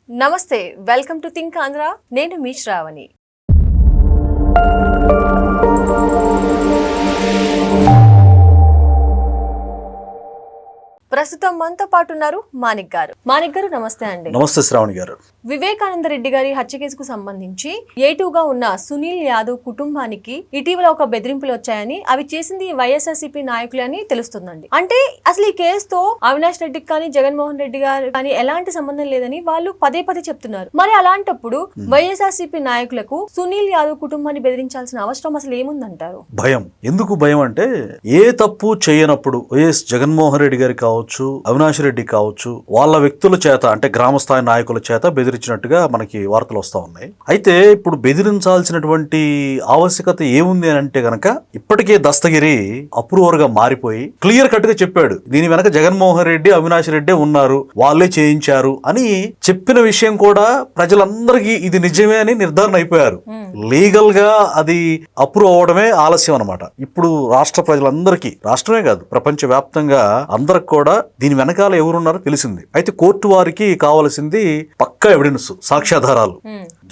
నమస్తే, welcome to think Andhra. నేను మీ శ్రావణి. ప్రస్తుతం మనతో పాటు ఉన్నారు మాణిక్ గారు. మాణిక్ గారు నమస్తే అండి. నమస్తే శ్రావణి గారు. వివేకానంద రెడ్డి గారి హత్య కేసుకు సంబంధించి ఏటూగా ఉన్న సునీల్ యాదవ్ కుటుంబానికి ఇటీవల ఒక బెదిరింపులు వచ్చాయని, అవి చేసింది వైఎస్ఆర్సీపీ నాయకులని తెలుస్తుందండి. అంటే అసలు ఈ కేసుతో అవినాష్ రెడ్డికి కానీ జగన్మోహన్ రెడ్డి గారు కానీ ఎలాంటి సంబంధం లేదని వాళ్ళు పదే వైఎస్ఆర్సీపీ మరి అలాంటప్పుడు వైఎస్ఆర్సీపీ నాయకులకు సునీల్ యాదవ్ కుటుంబాన్ని బెదిరించాల్సిన అవసరం అసలు ఏముందంటారు? భయం. ఎందుకు భయం అంటే, ఏ తప్పు చేయనప్పుడు వైఎస్ జగన్మోహన్ రెడ్డి గారి కావచ్చు, అవినాష్ రెడ్డి కావచ్చు, వాళ్ళ వ్యక్తుల చేత అంటే గ్రామస్థాయి నాయకుల చేత బెదిరించినట్టుగా మనకి వార్తలు వస్తా ఉన్నాయి. అయితే ఇప్పుడు బెదిరించాల్సినటువంటి ఆవశ్యకత ఏముంది అని అంటే గనక, ఇప్పటికే దస్తగిరి అప్రూవర్ గా మారిపోయి క్లియర్ కట్ గా చెప్పాడు, దీని వెనక జగన్మోహన్ రెడ్డి అవినాష్ రెడ్డి ఉన్నారు, వాళ్ళే చేయించారు అని చెప్పిన విషయం కూడా ప్రజలందరికీ ఇది నిజమే అని నిర్ధారణ అయిపోయారు. లీగల్ గా అది అప్రూవ్ అవడమే ఆలస్యం అనమాట. ఇప్పుడు రాష్ట్ర ప్రజలందరికీ, రాష్ట్రమే కాదు ప్రపంచ వ్యాప్తంగా అందరికి కూడా దీని వెనకాల ఎవరున్నారో తెలిసింది. అయితే కోర్టు వారికి కావాల్సింది పక్కా ఎవిడెన్స్, సాక్ష్యాధారాలు.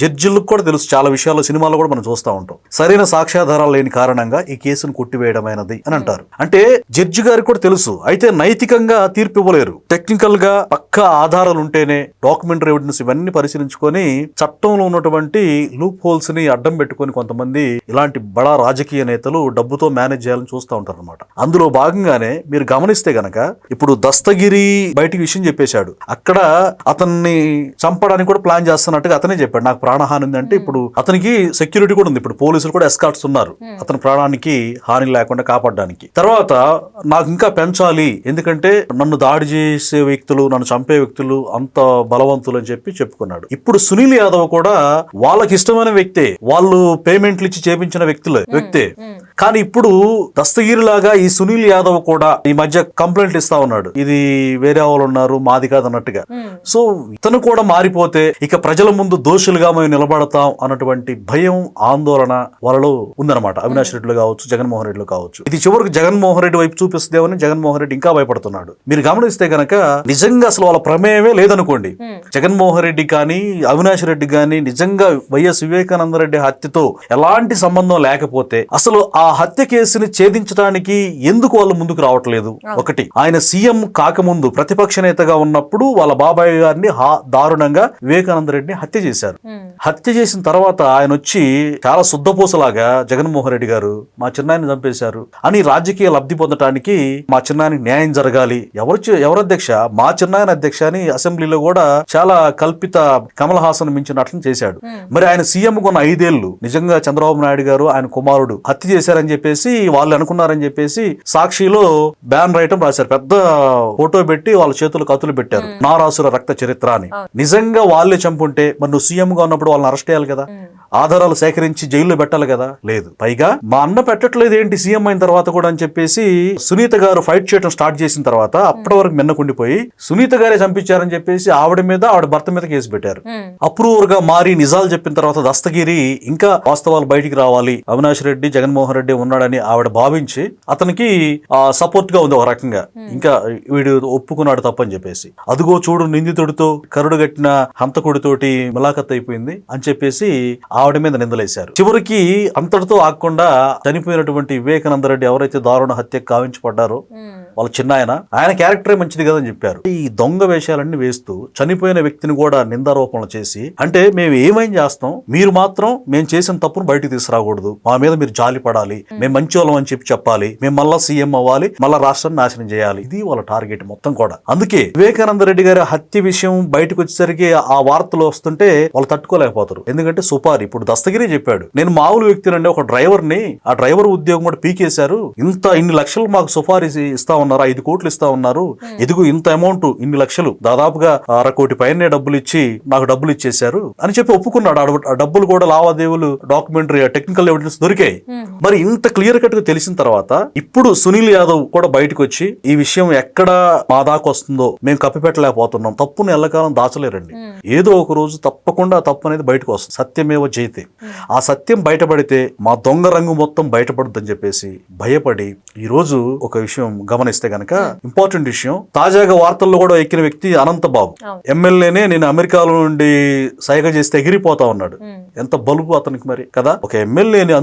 జడ్జిలకు కూడా తెలుసు, చాలా విషయాల్లో సినిమాల్లో కూడా మనం చూస్తూ ఉంటాం. సరైన సాక్ష్యాధారాలు లేని కారణంగా ఈ కేసును కొట్టివేయడమైనది అని అంటారు. అంటే జడ్జి గారికి కూడా తెలుసు. అయితే నైతికంగా తీర్పు ఇవ్వలేరు. టెక్నికల్ గా పక్కా ఆధారాలు ఉంటేనే, డాక్యుమెంటరీ ఎవిడెన్స్ ఇవన్నీ పరిశీలించుకొని చట్టంలో ఉన్నటువంటి లూప్ హోల్స్ ని అడ్డం పెట్టుకొని కొంతమంది ఇలాంటి బడా రాజకీయ నేతలు డబ్బుతో మేనేజ్ చేయాలని చూస్తూ ఉంటారు అనమాట. అందులో భాగంగానే మీరు గమనిస్తే గనక, ఇప్పుడు దస్తగిరి బయటికి విషయం చెప్పేశాడు. అక్కడ అతన్ని చంపడానికి కూడా ప్లాన్ చేస్తున్నట్టుగా అతనే చెప్పాడు, నాకు ప్రాణహాని ఉంది అంటే. ఇప్పుడు అతనికి సెక్యూరిటీ కూడా ఉంది, ఇప్పుడు పోలీసులు కూడా ఎస్కార్ట్స్ ఉన్నారు అతని ప్రాణానికి హాని లేకుండా కాపాడడానికి. తర్వాత నాకు ఇంకా పెంచాలి, ఎందుకంటే నన్ను దాడి చేసే వ్యక్తులు, నన్ను చంపే వ్యక్తులు అంత బలవంతులు అని చెప్పి చెప్పుకున్నాడు. ఇప్పుడు సునీల్ యాదవ్ కూడా వాళ్ళకి ఇష్టమైన వ్యక్తే, వాళ్ళు పేమెంట్లు ఇచ్చి చేపించిన వ్యక్తే. కానీ ఇప్పుడు దస్తగిరి లాగా ఈ సునీల్ యాదవ్ కూడా ఈ మధ్య కంప్లైంట్లు ఇస్తా ఉన్నాడు, ఇది వేరే వాళ్ళు ఉన్నారు, మాది కాదు అన్నట్టుగా. సో ఇతను కూడా మారిపోతే ఇక ప్రజల ముందు దోషులుగా మేము నిలబడతాం అన్నటువంటి భయం, ఆందోళన వాళ్ళలో ఉందన్నమాట. అవినాష్ రెడ్డిలో కావచ్చు, జగన్మోహన్ రెడ్డిలో కావచ్చు. ఇది చివరికి జగన్మోహన్ రెడ్డి వైపు చూపిస్తుందేమని జగన్మోహన్ రెడ్డి ఇంకా భయపడుతున్నాడు. మీరు గమనిస్తే గనక నిజంగా అసలు వాళ్ళ ప్రమేయమే లేదనుకోండి, జగన్మోహన్ రెడ్డి కానీ అవినాష్ రెడ్డి కానీ నిజంగా వైఎస్ వివేకానంద రెడ్డి హత్యతో ఎలాంటి సంబంధం లేకపోతే అసలు ఆ హత్య కేసుని ఛేదించడానికి ఎందుకు వాళ్ళు ముందుకు రావట్లేదు? ఒకటి, ఆయన సీఎం కాకముందు ప్రతిపక్ష నేతగా ఉన్నప్పుడు వాళ్ళ బాబాయ్ గారిని దారుణంగా వివేకానంద రెడ్డిని హత్య చేశారు. హత్య చేసిన తర్వాత ఆయన వచ్చి చాలా శుద్ధపూసలాగా జగన్మోహన్ రెడ్డి గారు మా చిన్నాయన్ని చంపేశారు అని రాజకీయ లబ్ధి పొందడానికి, మా చిన్నాయనికి న్యాయం జరగాలి, ఎవరు అధ్యక్ష, మా చిన్నాయన అధ్యక్ష అని అసెంబ్లీలో కూడా చాలా కల్పిత కమల్ హాసన్ మించినట్లు చేశాడు. మరి ఆయన సీఎం కొన్న 5 ఏళ్లు నిజంగా చంద్రబాబు నాయుడు గారు ఆయన కుమారుడు హత్య చేశారని చెప్పేసి వాళ్ళు అనుకున్నారని చెప్పేసి సాక్షిలో బ్యాన్ రైటం రాశారు, పెద్ద ఫోటో పెట్టి వాళ్ళ చేతులు కత్తులు పెట్టారు, నారాసుర రక్త చరిత్ర అని. నిజంగా వాళ్ళే చంపుంటే మరి నువ్వు సీఎం గా ఉన్నప్పుడు వాళ్ళని అరెస్ట్ చేయాలి కదా, ఆధారాలు సేకరించి జైల్లో పెట్టాలి కదా. లేదు, పైగా మా అన్న పెట్టట్లేదు ఏంటి సీఎం అయిన తర్వాత కూడా అని చెప్పేసి సునీత గారు ఫైట్ చేయడం స్టార్ట్ చేసిన తర్వాత అప్పటి వరకు మిన్నకుండిపోయి సునీత గారే చంపించారని చెప్పేసి ఆవిడ మీద, ఆవిడ భర్త మీద కేసు పెట్టారు. అప్రూవర్ గా మారి నిజాలు చెప్పిన తర్వాత దస్తగిరి ఇంకా వాస్తవాలు బయటికి రావాలి, అవినాష్ రెడ్డి జగన్మోహన్ రెడ్డి ఉన్నాడని ఆవిడ భావించి అతనికి సపోర్ట్ గా ఉంది ఒక రకంగా, ఇంకా వీడు ఒప్పుకున్నాడు తప్పని చెప్పేసి. అదుగో చూడు నిందితుడితో కరుడుగట్టిన హంతకుడితోటి ములాఖత్ అయిపోయింది అని చెప్పేసి ఆవిడ మీద నిందలేశారు. చివరికి అంతటితో ఆగకుండా చనిపోయినటువంటి వివేకానంద రెడ్డి ఎవరైతే దారుణ హత్య కావించబడ్డారో వాళ్ళ చిన్నాయన, ఆయన క్యారెక్టరే మంచిది కదని చెప్పారు. ఈ దొంగ వేషాలన్నీ వేస్తూ చనిపోయిన వ్యక్తిని కూడా నిందారోపణలు చేసి, అంటే మేము ఏమైనా చేస్తాం, మీరు మాత్రం మేము చేసిన తప్పును బయటకు తీసుకురాకూడదు, మా మీద మీరు జాలి పడాలి, మేము మంచి వాళ్ళం అని చెప్పాలి, మేము మళ్ళా సీఎం అవ్వాలి, మళ్ళా రాష్ట్రాన్ని నాశనం చేయాలి, ఇది వాళ్ళ టార్గెట్ మొత్తం కూడా. అందుకే వివేకానంద రెడ్డి గారి హత్య విషయం బయటకు వచ్చేసరికి ఆ వార్తలు వస్తుంటే వాళ్ళు తట్టుకోలేకపోతారు. ఎందుకంటే సుపారి, ఇప్పుడు దస్తగిరి చెప్పాడు, నేను మామూలు వ్యక్తినండి, ఒక డ్రైవర్ ని, ఆ డ్రైవర్ ఉద్యోగం కూడా పీకేశారు, ఇన్ని లక్షలు మాకు సుపారీ ఇస్తా ఉన్నారు, 5 కోట్లు ఇస్తా ఉన్నారు, ఎదుగు ఇంత అమౌంట్, ఇన్ని లక్షలు, దాదాపుగా 1/2 కోటి పైనే డబ్బులు ఇచ్చి నాకు డబ్బులు ఇచ్చేశారు అని చెప్పి ఒప్పుకున్నాడు. ఆ డబ్బులు కూడా లావాదేవీలు, డాక్యుమెంటరీ, టెక్నికల్ ఎవిడెన్స్ దొరికాయి. మరి ఇంత క్లియర్ కట్ గా తెలిసిన తర్వాత ఇప్పుడు సునీల్ యాదవ్ కూడా బయటకు వచ్చి ఈ విషయం ఎక్కడ మా దాకా వస్తుందో మేము కప్పిపెట్టలేకపోతున్నాం, తప్పును ఎల్లకాలం దాచలేరండి. ఏదో ఒక రోజు తప్పకుండా ఆ తప్పు అనేది బయటకు వస్తుంది. సత్యమేవ జయతే. ఆ సత్యం బయటపడితే మా దొంగ రంగు మొత్తం బయటపడుద్దని చెప్పేసి భయపడి ఈ రోజు ఒక విషయం గమనిస్తే గనక ఇంపార్టెంట్ విషయం, తాజాగా వార్తల్లో కూడా ఎక్కిన వ్యక్తి అనంతబాబు ఎమ్మెల్యేనే నేను అమెరికాలో నుండి సైగ చేస్తే ఎగిరిపోతా ఉన్నాడు. ఎంత బలుపు అతనికి మరి కదా. ఒక ఎమ్మెల్యేని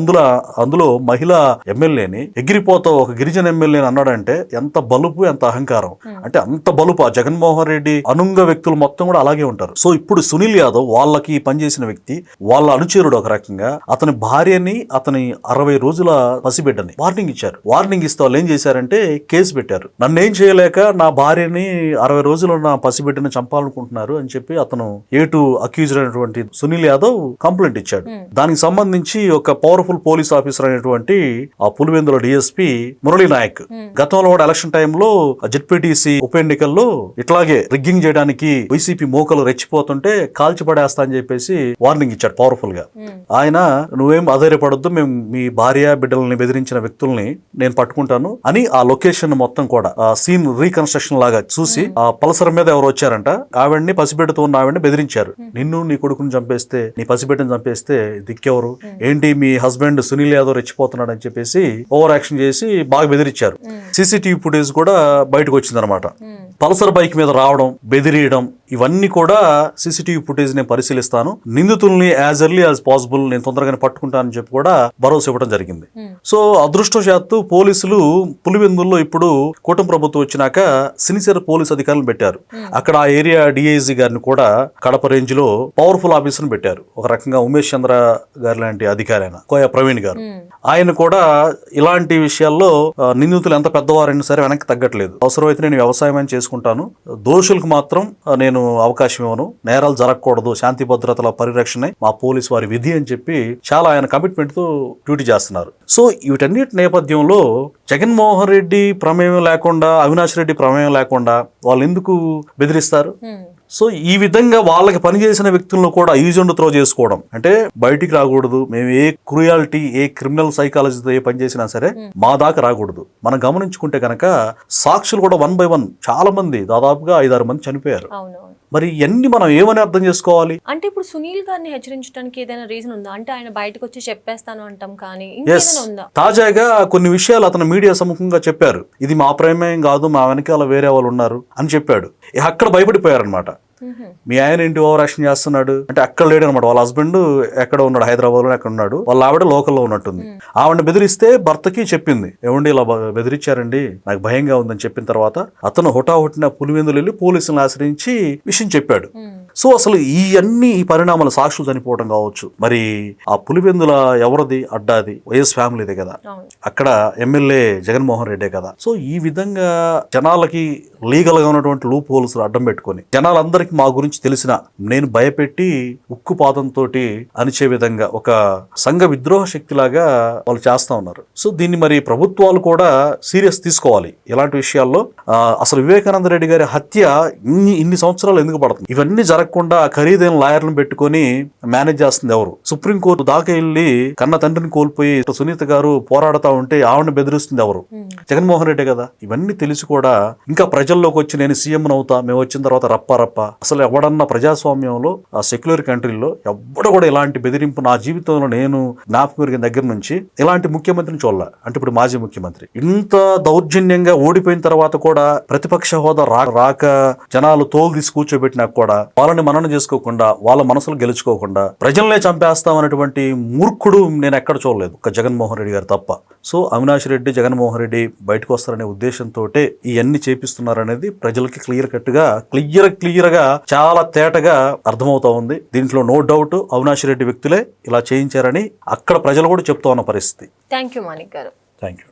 అందులో మహిళా ఎమ్మెల్యేని ఎగిరిపోతా ఒక గిరిజన ఎమ్మెల్యేని అన్నాడంటే ఎంత బలుపు, ఎంత అహంకారం. అంటే అంత బలుపు. ఆ జగన్మోహన్ రెడ్డి అనుంగ వ్యక్తులు మొత్తం కూడా అలాగే ఉంటారు. సో ఇప్పుడు సునీల్ యాదవ్ వాళ్ళకి పనిచేసిన వ్యక్తి, వాళ్ళ అనుచరుడు ఒక రకంగా అతని భార్యని, అతని 60 రోజుల పసిబిడ్డని వార్నింగ్ ఇచ్చారు. వార్నింగ్ ఇస్తే వాళ్ళు ఏం చేశారంటే కేసు పెట్టారు. నన్ను ఏం చేయలేక నా భార్యని 60 రోజులు నా పసిబిడ్డని చంపాలనుకుంటున్నారు అని చెప్పి అతను A2 అక్యూజ్డ్ అయినటువంటి సునీల్ యాదవ్ కంప్లైంట్ ఇచ్చాడు. దానికి సంబంధించి ఒక పవర్ఫుల్ పోలీస్ ఆఫీసర్ అయినటువంటి ఆ పులివెందుల DSP మురళీ నాయక్ గతంలో కూడా ఎలక్షన్ టైంలో ZPTC ఉప ఎన్నికల్లో ఇట్లాగే రిగ్గింగ్ చేయడానికి వైసీపీ మోకలు రెచ్చిపోతుంటే కాల్చి పడేస్తా అని చెప్పేసి వార్నింగ్ ఇచ్చాడు పవర్ఫుల్ గా. ఆయన నువ్వేం అధైర్యపడొద్దు, మేము మీ భార్య బిడ్డల్ని బెదిరించిన వ్యక్తుల్ని నేను పట్టుకుంటాను అని ఆ లొకేషన్ మొత్తం కూడా సీన్ రీకన్స్ట్రక్షన్ లాగా చూసి ఆ పల్సర్ మీద ఎవరు వచ్చారంట, ఆవిడ్ని పసిబిడ్డతో ఉన్న ఆవిడ్ని బెదిరించారు. నిన్ను నీ కొడుకుని చంపేస్తే, నీ పసిబిడ్డని చంపేస్తే దిక్కెవరు, ఏంటి మీ హస్బెండ్ సునీల్ యాదవ్ రెచ్చిపోతున్నాడు అని చెప్పేసి ఓవర్ యాక్షన్ చేసి బాగా బెదిరించారు. CCTV ఫుటేజ్ కూడా బయటకు వచ్చిందనమాట. పల్సర్ బైక్ మీద రావడం, బెదిరియడం, ఇవన్నీ కూడా CCTV ఫుటేజ్ నేను పరిశీలిస్తాను, నిందితుల్ని యాజ్ ఎర్లీ యాజ్ పాసిబుల్ నేను తొందరగానే పట్టుకుంటానని చెప్పి కూడా భరోసా ఇవ్వడం జరిగింది. సో అదృష్టవశాత్తు పోలీసులు పులివెందుల్లో ఇప్పుడు కూటమి ప్రభుత్వం వచ్చినాక సిన్సియర్ పోలీస్ అధికారులను పెట్టారు. అక్కడ ఆ ఏరియా DIG గారిని కూడా కడప రేంజ్ లో పవర్ఫుల్ ఆఫీసర్ పెట్టారు. ఒక రకంగా ఉమేష్ చంద్ర గారి లాంటి అధికారి అయిన కోయ ప్రవీణ్ గారు, ఆయన కూడా ఇలాంటి విషయాల్లో నిందితులు ఎంత పెద్దవారైనా సరే వెనక్కి తగ్గట్లేదు. అవసరమైతే నేను వ్యవసాయం అని చేసుకుంటాను, దోషులకు మాత్రం నేను అవకాశం ఇవ్వను, నేరాలు జరగకూడదు, శాంతి భద్రతల పరిరక్షణే మా పోలీసు వారి విధి అని చెప్పి చాలా ఆయన కమిట్మెంట్ తో డ్యూటీ చేస్తున్నారు. సో వీటన్నిటి నేపథ్యంలో జగన్మోహన్ రెడ్డి ప్రమేయం లేకుండా, అవినాష్ రెడ్డి ప్రమేయం లేకుండా వాళ్ళు ఎందుకు బెదిరిస్తారు? సో ఈ విధంగా వాళ్ళకి పనిచేసిన వ్యక్తులను కూడా యూజ్ అండ్ త్రో చేసుకోవడం, అంటే బయటికి రాకూడదు, మేము ఏ క్రూయాలిటీ, ఏ క్రిమినల్ సైకాలజీతో ఏ పని చేసినా సరే మా దాకా రాకూడదు. మనం గమనించుకుంటే కనుక సాక్షులు కూడా 1 by 1 చాలా మంది, దాదాపుగా 5-6 మంది చనిపోయారు. మరి ఇవన్నీ మనం ఏమని అర్థం చేసుకోవాలి? అంటే ఇప్పుడు సునీల్ గారిని హెచ్చరించడానికి ఏదైనా రీజన్ ఉందా? అంటే ఆయన బయటకు వచ్చి చెప్పేస్తాను అంటాం కానీ ఇంకేదైనా ఉందా? తాజాగా కొన్ని విషయాలు అతను మీడియా సముఖంగా చెప్పారు. ఇది మా ప్రమేయం కాదు, మా వెనకాల వేరే వాళ్ళు ఉన్నారు అని చెప్పాడు. అక్కడ భయపడిపోయారనమాట. మీ ఆయన ఏంటి ఓవర్ యాక్షన్ చేస్తున్నాడు అంటే అక్కడ లేడు అనమాట. వాళ్ళ హస్బెండ్ ఎక్కడ ఉన్నాడు, హైదరాబాద్ లో ఎక్కడ ఉన్నాడు, వాళ్ళ ఆవిడ లోకల్లో ఉన్నట్టుంది. ఆవిడ బెదిరిస్తే భర్తకి చెప్పింది, ఏమండి ఇలా బెదిరించారండి, నాకు భయంగా ఉందని చెప్పిన తర్వాత అతను హుటాహుటిన పులివెందులు వెళ్ళి పోలీసులను ఆశ్రయించి విషయం చెప్పాడు. సో అసలు ఈ పరిణామాలు, సాక్షులు చనిపోవడం కావచ్చు, మరి ఆ పులివెందుల ఎవరిది అడ్డాది, వైఎస్ ఫ్యామిలీదే కదా, అక్కడ ఎమ్మెల్యే జగన్మోహన్ రెడ్డే కదా. సో ఈ విధంగా జనాలకి లీగల్ గా ఉన్నటువంటి లూప్ హోల్స్ అడ్డం పెట్టుకొని జనాలందరికీ మా గురించి తెలిసిన నేను భయపెట్టి ఉక్కు పాదంతో అనిచే విధంగా ఒక సంఘ విద్రోహ శక్తిలాగా వాళ్ళు చేస్తా ఉన్నారు. సో దీన్ని మరి ప్రభుత్వాలు కూడా సీరియస్ తీసుకోవాలి. ఇలాంటి విషయాల్లో అసలు వివేకానంద రెడ్డి గారి హత్య ఇన్ని సంవత్సరాలు ఎందుకు పడుతుంది? ఇవన్నీ జరగకుండా ఖరీదైన లాయర్లను పెట్టుకొని మేనేజ్ చేస్తుంది ఎవరు? సుప్రీంకోర్టు దాకా వెళ్ళి కన్న తండ్రిని కోల్పోయి సునీత గారు పోరాడుతా ఉంటే ఆవిడని బెదిరిస్తుంది ఎవరు? జగన్మోహన్ రెడ్డి కదా. ఇవన్నీ తెలిసి కూడా ఇంకా ప్రజల్లోకి వచ్చి నేను సీఎం అవుతా, మేము వచ్చిన తర్వాత రప్ప అసలు ఎవడన్నా ప్రజాస్వామ్యంలో ఆ సెక్యులర్ కంట్రీలో ఎవడు కూడా ఇలాంటి బెదిరింపు నా జీవితంలో నేను జ్ఞాపకం పెరిగిన దగ్గర నుంచి ఇలాంటి ముఖ్యమంత్రిని చూడాల. అంటే ఇప్పుడు మాజీ ముఖ్యమంత్రి ఇంత దౌర్జన్యంగా ఓడిపోయిన తర్వాత కూడా ప్రతిపక్ష హోదా రాక జనాలు తోలు తీసి కూర్చోబెట్టినా కూడా వాళ్ళని మనన చేసుకోకుండా, వాళ్ళ మనసులు గెలుచుకోకుండా ప్రజల్నే చంపేస్తామనేటువంటి మూర్ఖుడు నేను ఎక్కడ చూడలేదు, ఒక జగన్మోహన్ రెడ్డి గారు తప్ప. సో అవినాష్ రెడ్డి, జగన్మోహన్ రెడ్డి బయటకు వస్తారనే ఉద్దేశంతో ఇవన్నీ చేపిస్తున్నారనేది ప్రజలకి క్లియర్ గా చాలా తేటగా అర్థమవుతా ఉంది. దీంట్లో నో డౌట్ అవినాష్ రెడ్డి వ్యక్తులే ఇలా చేయించారని అక్కడ ప్రజలు కూడా చెప్తా ఉన్న పరిస్థితి. థ్యాంక్ యూ మాణిక్ గారు. Thank you.